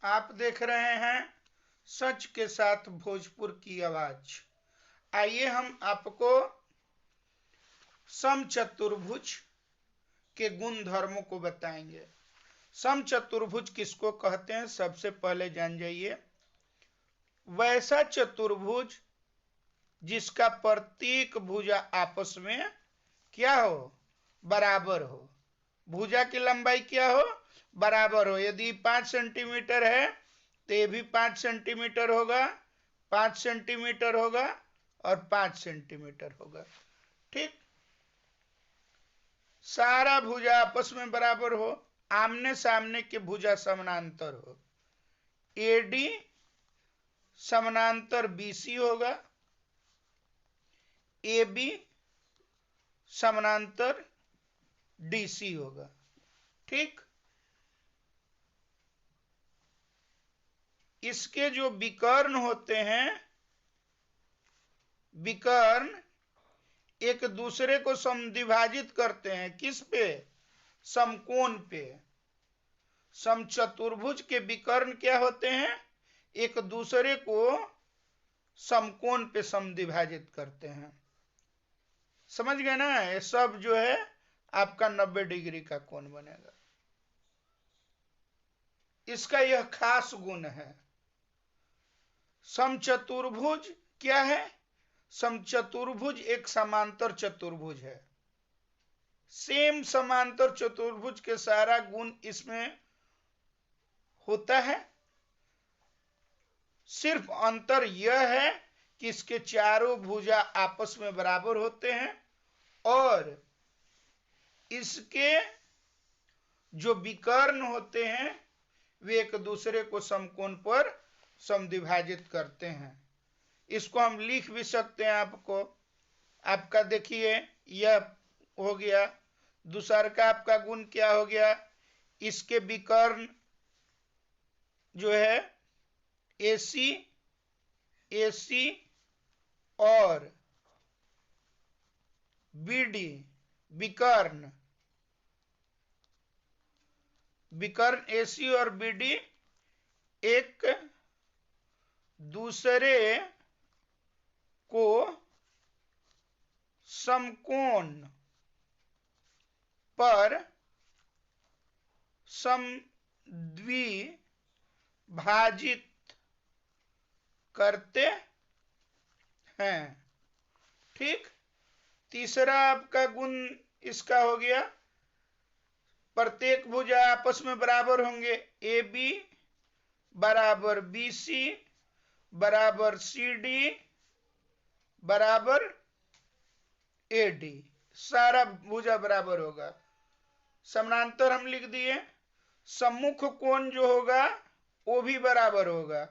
आप देख रहे हैं सच के साथ भोजपुर की आवाज। आइए हम आपको समचतुर्भुज के गुण धर्मों को बताएंगे। समचतुर्भुज किसको कहते हैं, सबसे पहले जान जाइए। वैसा चतुर्भुज जिसका प्रत्येक भुजा आपस में क्या हो, बराबर हो। भुजा की लंबाई क्या हो, बराबर हो। यदि 5 सेंटीमीटर है तो ये भी 5 सेंटीमीटर होगा, 5 सेंटीमीटर होगा और 5 सेंटीमीटर होगा। ठीक, सारा भुजा आपस में बराबर हो। आमने सामने के भुजा समानांतर हो। एडी समानांतर बीसी होगा, ए बी समानांतर डीसी होगा। ठीक, इसके जो विकर्ण होते हैं, विकर्ण एक दूसरे को समद्विभाजित करते हैं। किस पे, समकोण पे। समचतुर्भुज के विकर्ण क्या होते हैं, एक दूसरे को समकोण पे समद्विभाजित करते हैं। समझ गए ना, ये सब जो है आपका 90 डिग्री का कोण बनेगा। इसका यह खास गुण है। समचतुर्भुज क्या है, समचतुर्भुज एक समांतर चतुर्भुज है। सेम समांतर चतुर्भुज के सारा गुण इसमें होता है। सिर्फ अंतर यह है कि इसके चारों भुजा आपस में बराबर होते हैं और इसके जो विकर्ण होते हैं वे एक दूसरे को समकोण पर समद्विभाजित करते हैं। इसको हम लिख भी सकते हैं आपको। आपका देखिए यह हो गया। दूसरा का आपका गुण क्या हो गया, इसके विकर्ण जो है AC, AC और BD विकर्ण, विकर्ण AC और BD एक दूसरे को समकोण पर समद्विभाजित करते हैं। ठीक, तीसरा आपका गुण इसका हो गया, प्रत्येक भुजा आपस में बराबर होंगे। AB बराबर BC बराबर CD बराबर AD, सारा भुजा बराबर होगा। समानांतर हम लिख दिए। सम्मुख कोण जो होगा वो भी बराबर होगा।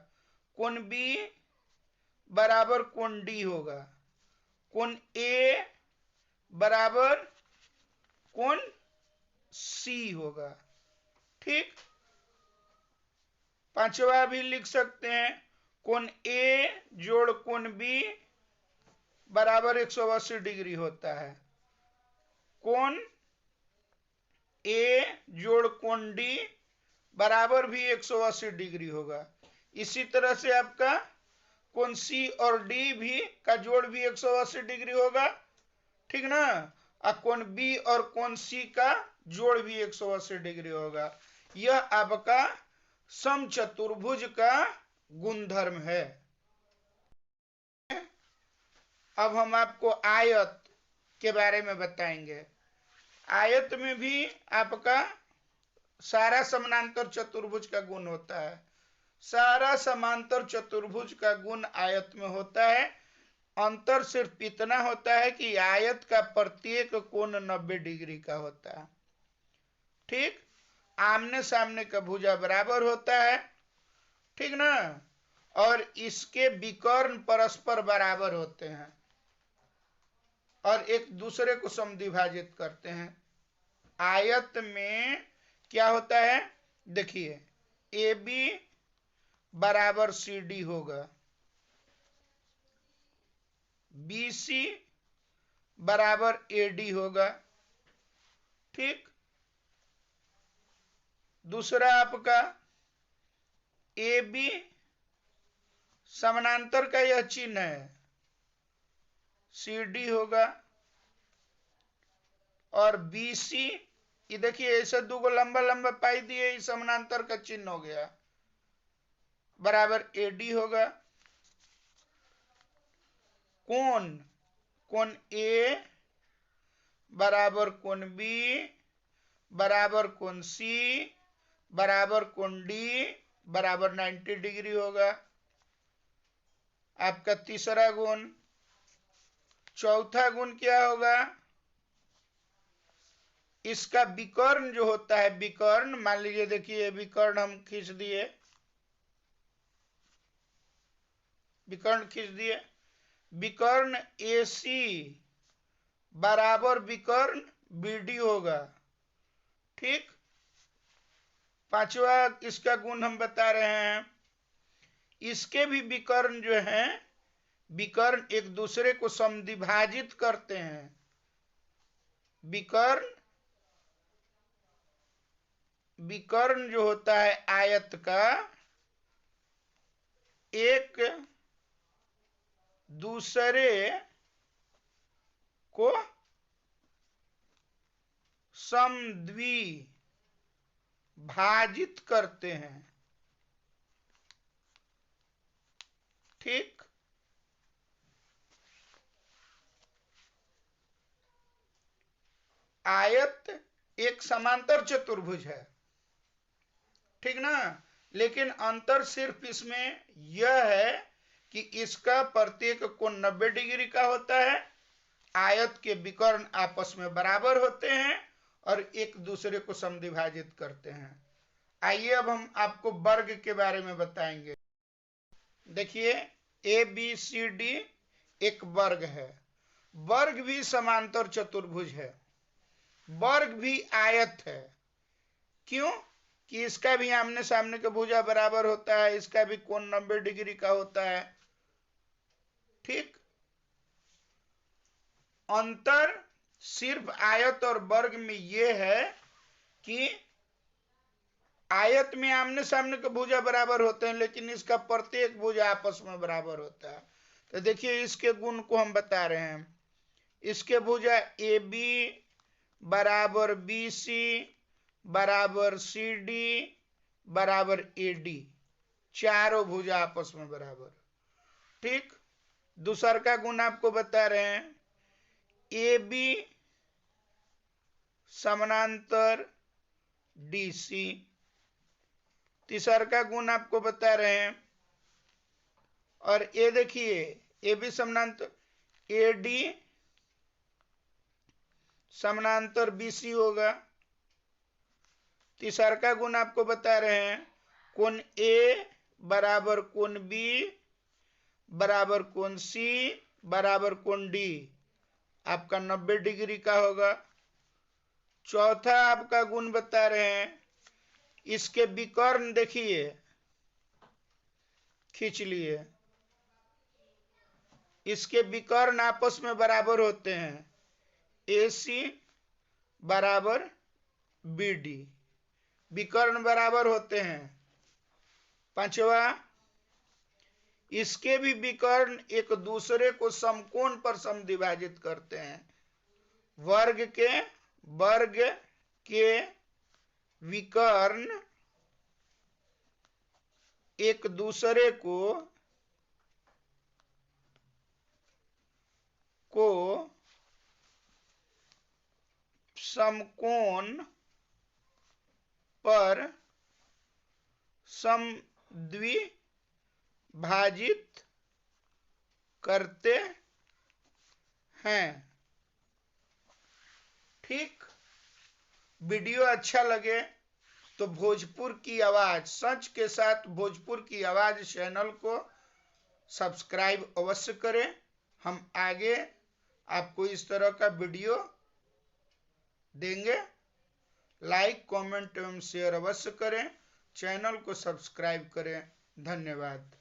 कोण B बराबर कोण D होगा। कोण A बराबर कोण C होगा। ठीक, पांचवा भी लिख सकते हैं। कोण A जोड़ कोण B बराबर 180 डिग्री होता है। कोण A जोड़ कोण D बराबर भी 180 डिग्री होगा। इसी तरह से आपका कोण C और D भी का जोड़ भी 180 डिग्री होगा। ठीक ना, और कोण B और कोण C का जोड़ भी 180 डिग्री होगा। यह आपका समचतुर्भुज का गुणधर्म है। अब हम आपको आयत के बारे में बताएंगे। आयत में भी आपका सारा समानांतर चतुर्भुज का गुण होता है। सारा समांतर चतुर्भुज का गुण आयत में होता है। अंतर सिर्फ इतना होता है कि आयत का प्रत्येक कोण 90 डिग्री का होता है। ठीक, आमने सामने का भुजा बराबर होता है। ठीक ना, और इसके विकर्ण परस्पर बराबर होते हैं और एक दूसरे को समद्विभाजित करते हैं। आयत में क्या होता है, देखिए AB बराबर CD होगा, BC बराबर AD होगा। ठीक, दूसरा आपका ए बी समानांतर का यह चिन्ह है, सी डी होगा, और बी सी, ये देखिए ऐसे दो लंबा लंबा पाई दिए, समानांतर का चिन्ह हो गया, बराबर ए डी होगा। कोण, कोण ए बराबर कोण बी बराबर कोण सी बराबर कोण डी बराबर 90 डिग्री होगा, आपका तीसरा गुण। चौथा गुण क्या होगा, इसका विकर्ण जो होता है, विकर्ण मान लीजिए, देखिए विकर्ण हम खींच दिए, विकर्ण खींच दिए, विकर्ण AC बराबर विकर्ण BD होगा, ठीक। पांचवा इसका गुण हम बता रहे हैं, इसके भी विकर्ण जो हैं, विकर्ण एक दूसरे को समद्विभाजित करते हैं, विकर्ण, विकर्ण जो होता है आयत का, एक दूसरे को समद्विभाजित करते हैं, ठीक। आयत एक समांतर चतुर्भुज है, ठीक ना, लेकिन अंतर सिर्फ इसमें यह है कि इसका प्रत्येक कोण 90 डिग्री का होता है, आयत के विकर्ण आपस में बराबर होते हैं और एक दूसरे को समद्विभाजित करते हैं। आइए अब हम आपको वर्ग के बारे में बताएंगे। देखिए ABCD एक वर्ग है, वर्ग भी समांतर चतुर्भुज है, वर्ग भी आयत है, क्यों कि इसका भी आमने सामने का भुजा बराबर होता है, इसका भी कोण 90 डिग्री का होता है, ठीक। अंतर सिर्फ आयत और वर्ग में यह है कि आयत में आमने सामने का भुजा बराबर होते हैं, लेकिन इसका प्रत्येक भुजा आपस में बराबर होता है। तो देखिए इसके गुण को हम बता रहे हैं, इसके भुजा AB बराबर BC बराबर CD बराबर AD, चारों भुजा आपस में बराबर, ठीक। दूसरा का गुण आपको बता रहे हैं, AB समानांतर DC, तीसरा का गुण आपको बता रहे हैं, और ये देखिए AB समानांतर AD समानांतर BC होगा। तीसरा का गुण आपको बता रहे हैं, कोण A बराबर कोण B बराबर कोण C बराबर कोण D, आपका 90 डिग्री का होगा। चौथा आपका गुण बता रहे हैं, इसके विकर्ण देखिए, खींच लिए, इसके विकर्ण आपस में बराबर होते हैं, AC बराबर BD, विकर्ण बराबर होते हैं। पांचवा, इसके भी विकर्ण एक दूसरे को समकोण पर समद्विभाजित करते हैं, वर्ग के विकर्ण एक दूसरे को समकोण पर समद्विभाजित करते हैं, ठीक। वीडियो अच्छा लगे तो भोजपुर की आवाज, सच के साथ भोजपुर की आवाज चैनल को सब्सक्राइब अवश्य करें। हम आगे आपको इस तरह का वीडियो देंगे। लाइक, कमेंट एवं शेयर अवश्य करें, चैनल को सब्सक्राइब करें। धन्यवाद।